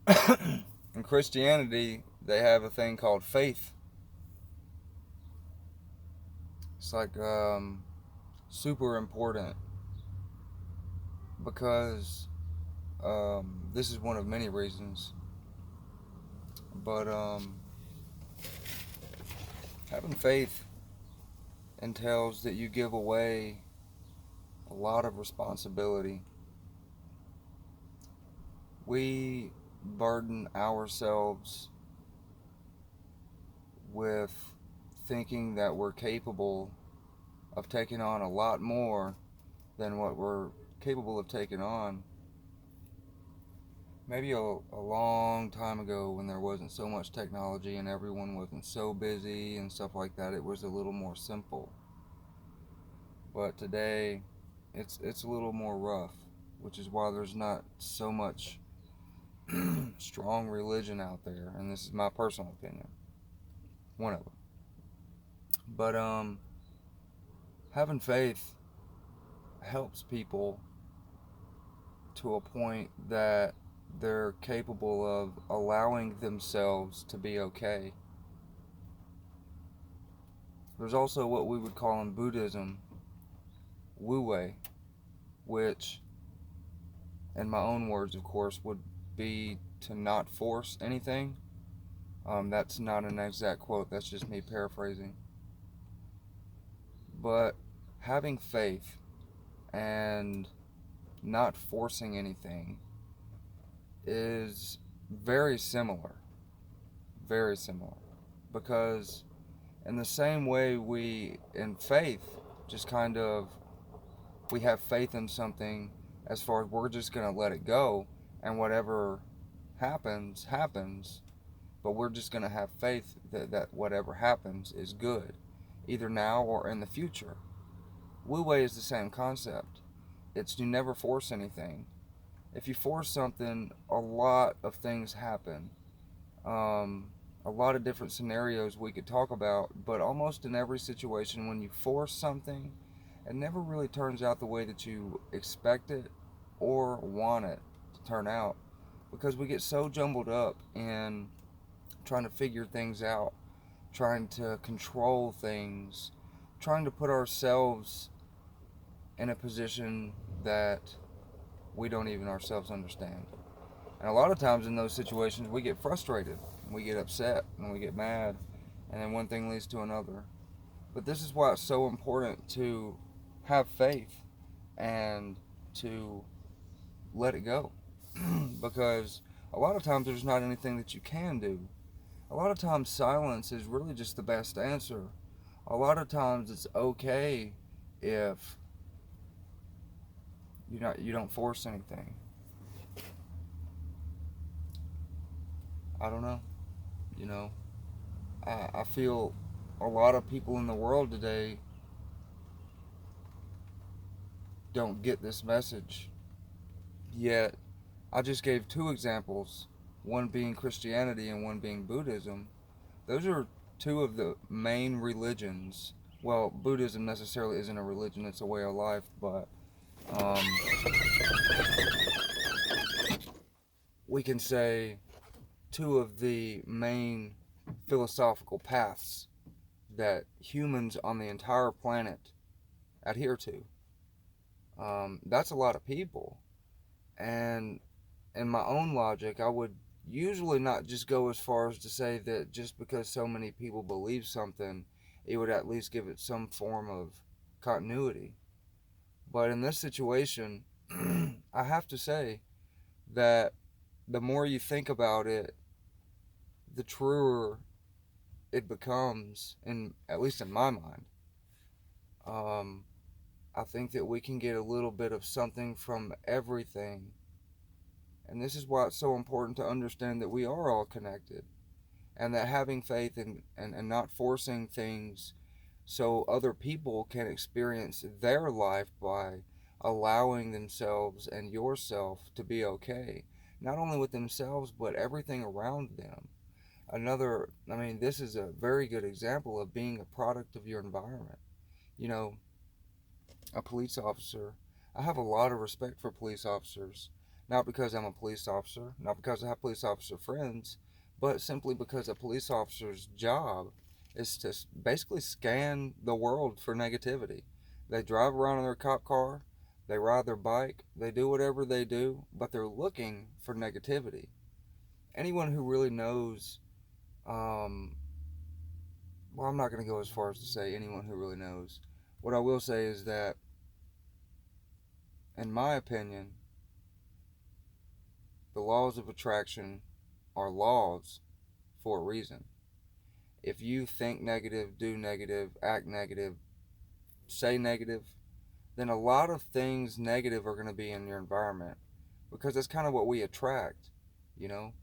In Christianity, they have a thing called faith. It's like super important because this is one of many reasons. But having faith entails that you give away a lot of responsibility. We burden ourselves with thinking that we're capable of taking on a lot more than what we're capable of taking on. Maybe a long time ago when there wasn't so much technology and everyone wasn't so busy and stuff like that, it was a little more simple. But today, it's a little more rough, which is why there's not so much strong religion out there, and this is my personal opinion, one of them. But having faith helps people to a point that they're capable of allowing themselves to be okay. There's also what we would call in Buddhism Wu Wei, which, in my own words, of course, would be to not force anything. That's not an exact quote, that's just me paraphrasing. But having faith and not forcing anything is very similar. Very similar. Because in the same way we, in faith, just kind of, we have faith in something as far as we're just going to let it go and whatever happens, happens. But we're just going to have faith that whatever happens is good, either now or in the future. Wu Wei is the same concept. It's you never force anything. If you force something, a lot of things happen. Um, a lot of different scenarios we could talk about, but almost in every situation, when you force something, it never really turns out the way that you expect it or want it to turn out because we get so jumbled up in trying to figure things out, trying to control things, trying to put ourselves in a position that we don't even ourselves understand. And a lot of times in those situations, we get frustrated, we get upset, and we get mad, and then one thing leads to another. But this is why it's so important to have faith and to let it go. Because a lot of times there's not anything that you can do. A lot of times silence is really just the best answer. A lot of times it's okay if you don't force anything. I don't know. You know, I feel a lot of people in the world today don't get this message. Yet, I just gave two examples, one being Christianity and one being Buddhism. Those are two of the main religions. Well, Buddhism necessarily isn't a religion, it's a way of life, but um, we can say two of the main philosophical paths that humans on the entire planet adhere to. That's a lot of people. And in my own logic, I would usually not just go as far as to say that just because so many people believe something, it would at least give it some form of continuity. But in this situation, I have to say that the more you think about it, the truer it becomes, in at least in my mind. Um, I think that we can get a little bit of something from everything. And this is why it's so important to understand that we are all connected and that having faith and not forcing things so other people can experience their life by allowing themselves and yourself to be okay, not only with themselves, but everything around them. I mean, this is a very good example of being a product of your environment. You know, a police officer, I have a lot of respect for police officers. Not because I'm a police officer, not because I have police officer friends, but simply because a police officer's job is to basically scan the world for negativity. They drive around in their cop car, they ride their bike, they do whatever they do, but they're looking for negativity. Anyone who really knows, um, well, I'm not going to go as far as to say anyone who really knows. What I will say is that, in my opinion, the laws of attraction are laws for a reason. If you think negative, do negative, act negative, say negative, then a lot of things negative are going to be in your environment because that's kind of what we attract, you know?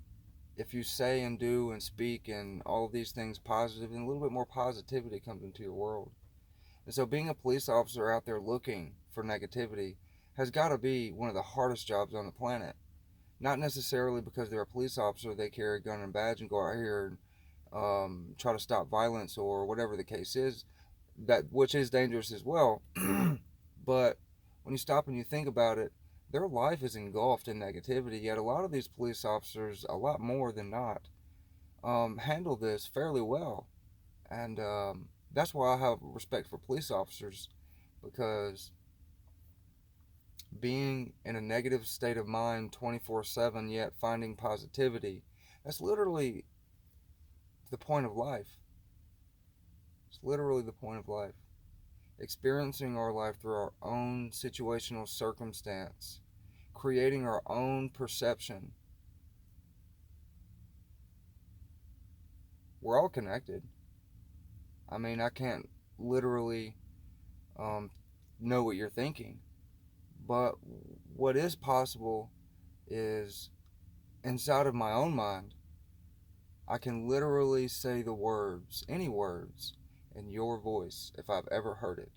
If you say and do and speak and all of these things positive, and a little bit more positivity comes into your world. And so being a police officer out there looking for negativity has got to be one of the hardest jobs on the planet. Not necessarily because they're a police officer, they carry a gun and badge and go out here and try to stop violence or whatever the case is, that which is dangerous as well. But when you stop and you think about it, their life is engulfed in negativity. Yet a lot of these police officers, a lot more than not, handle this fairly well, and that's why I have respect for police officers, because being in a negative state of mind 24/7 yet finding positivity, that's literally the point of life. It's literally the point of life. Experiencing our life through our own situational circumstance, creating our own perception. We're all connected. I mean, I can't literally um, know what you're thinking, but what is possible is inside of my own mind, I can literally say the words, any words, in your voice if I've ever heard it.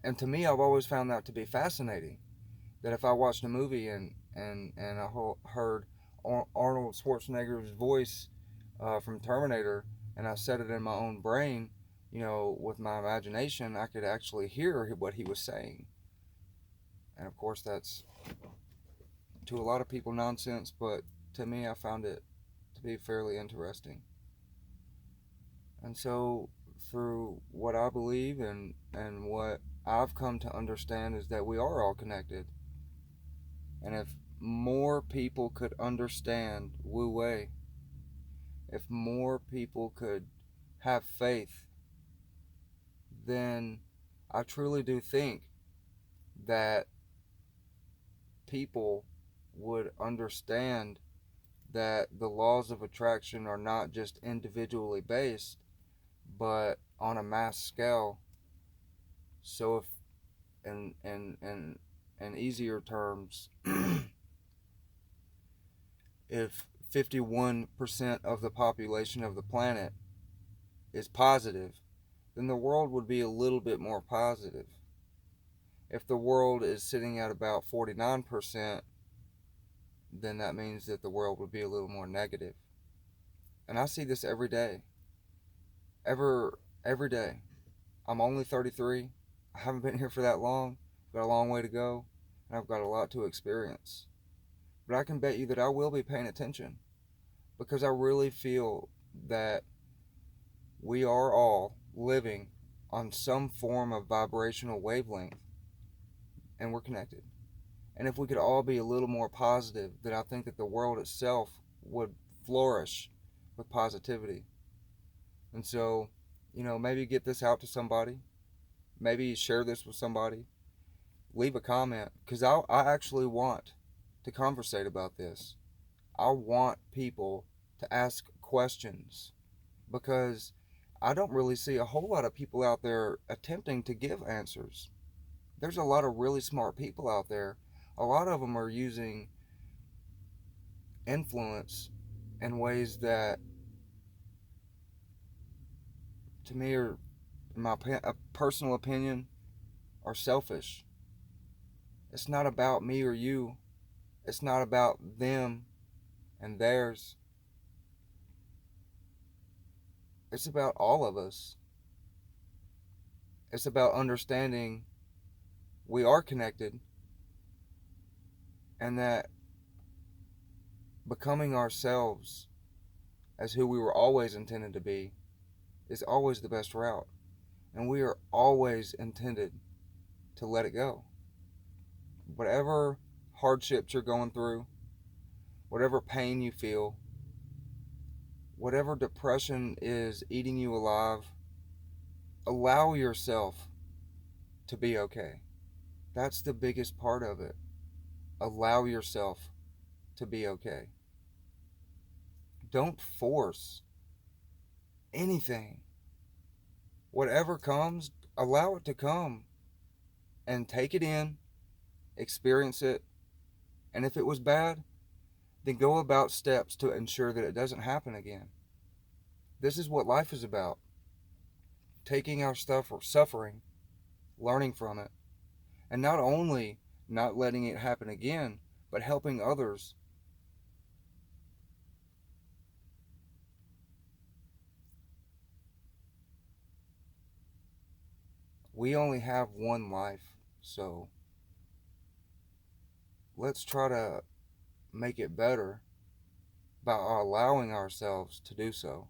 And to me, I've always found that to be fascinating. That if I watched a movie and I heard Arnold Schwarzenegger's voice from Terminator, and I said it in my own brain, with my imagination, I could actually hear what he was saying. And of course, that's to a lot of people nonsense, but to me, I found it to be fairly interesting. And so, through what I believe and what I've come to understand is that we are all connected. And if more people could understand Wu Wei, if more people could have faith, then I truly do think that people would understand that the laws of attraction are not just individually based, but on a mass scale. So if in easier terms, if 51% of the population of the planet is positive, then the world would be a little bit more positive. If the world is sitting at about 49%, then that means that the world would be a little more negative. And I see this every day. Every day. I'm only 33. I haven't been here for that long. I've got a long way to go, and I've got a lot to experience. But I can bet you that I will be paying attention, because I really feel that we are all living on some form of vibrational wavelength, and we're connected. And if we could all be a little more positive, then I think that the world itself would flourish with positivity. And so, maybe get this out to somebody. Maybe share this with somebody. Leave a comment, because I actually want to conversate about this. I want people to ask questions, because I don't really see a whole lot of people out there attempting to give answers. There's a lot of really smart people out there. A lot of them are using influence in ways that, to me, are, in my personal opinion, are selfish. It's not about me or you. It's not about them and theirs. It's about all of us. It's about understanding we are connected, and that becoming ourselves as who we were always intended to be is always the best route. And we are always intended to let it go. Whatever hardships you're going through, whatever pain you feel, whatever depression is eating you alive, allow yourself to be okay. That's the biggest part of it. Allow yourself to be okay. Don't force anything. Whatever comes, allow it to come and take it in, experience it, and if it was bad, then go about steps to ensure that it doesn't happen again. This is what life is about. Taking our stuff or suffering, learning from it, and not only not letting it happen again, but helping others. We only have one life, so let's try to make it better by allowing ourselves to do so.